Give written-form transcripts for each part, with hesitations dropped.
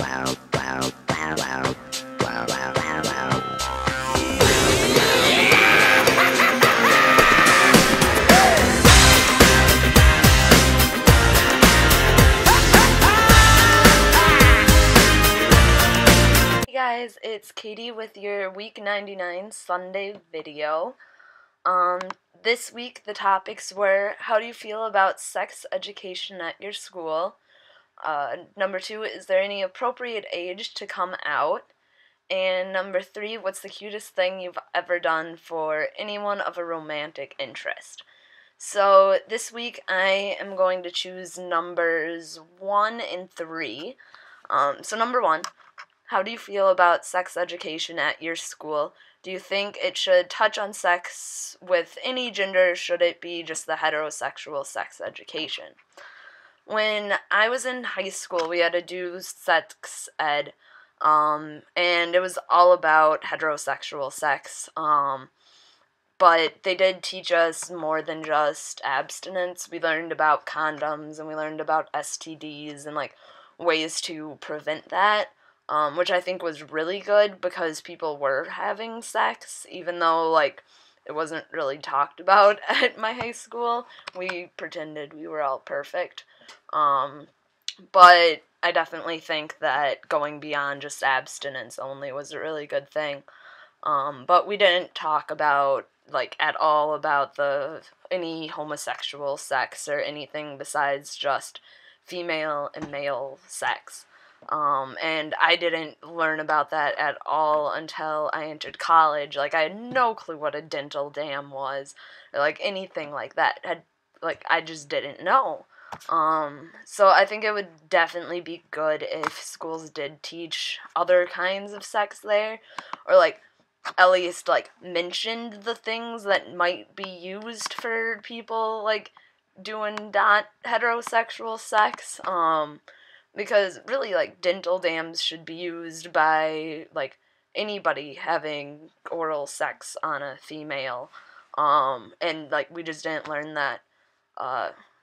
Hey guys, it's Katie with your week 99 Sunday video. This week the topics were, how do you feel about sex education at your school? Number 2, is there any appropriate age to come out? And number 3, what's the cutest thing you've ever done for anyone of a romantic interest? So this week I am going to choose numbers 1 and 3. So number 1, how do you feel about sex education at your school? Do you think it should touch on sex with any gender, or should it be just the heterosexual sex education? When I was in high school, we had to do sex ed, and it was all about heterosexual sex, but they did teach us more than just abstinence. We learned about condoms, and we learned about STDs, and, ways to prevent that. Which I think was really good because people were having sex, even though, it wasn't really talked about at my high school. We pretended we were all perfect. But I definitely think that going beyond just abstinence only was a really good thing. But we didn't talk about, at all about any homosexual sex or anything besides just female and male sex. And I didn't learn about that at all until I entered college. I had no clue what a dental dam was, or, anything like that. I just didn't know. So I think it would definitely be good if schools did teach other kinds of sex there, or, at least, mentioned the things that might be used for people, doing not heterosexual sex, because really, dental dams should be used by, anybody having oral sex on a female. And, we just didn't learn that.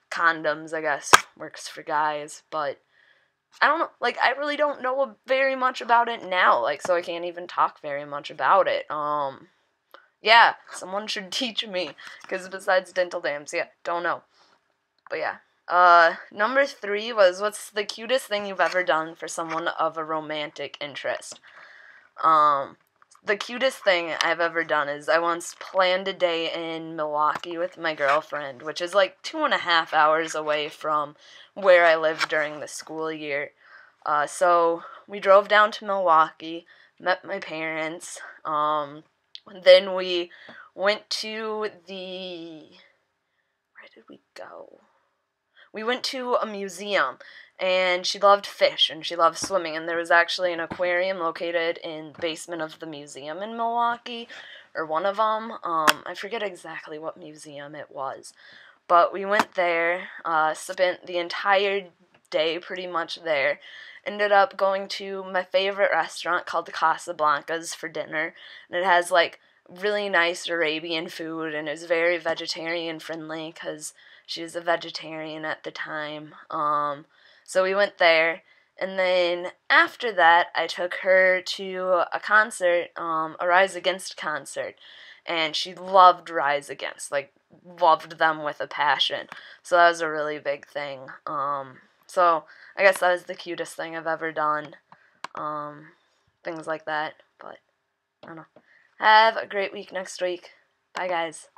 Condoms, I guess, works for guys, but I don't know, I really don't know very much about it now, so I can't even talk very much about it. Yeah, someone should teach me, because besides dental dams, yeah, don't know. But yeah. Number 3 was, what's the cutest thing you've ever done for someone of a romantic interest? The cutest thing I've ever done is I once planned a day in Milwaukee with my girlfriend, which is 2.5 hours away from where I lived during the school year. So we drove down to Milwaukee, met my parents, then we went to where did we go? We went to a museum, and she loved fish, and she loved swimming, and there was actually an aquarium located in the basement of the museum in Milwaukee, or one of them. I forget exactly what museum it was, but we went there, spent the entire day pretty much there, ended up going to my favorite restaurant called the Casablanca's for dinner, and it has, really nice Arabian food, and it was very vegetarian friendly, because she was a vegetarian at the time. So we went there, and then after that, I took her to a concert, a Rise Against concert, and she loved Rise Against, loved them with a passion. So that was a really big thing. So I guess that was the cutest thing I've ever done. Things like that, but I don't know. Have a great week next week. Bye, guys.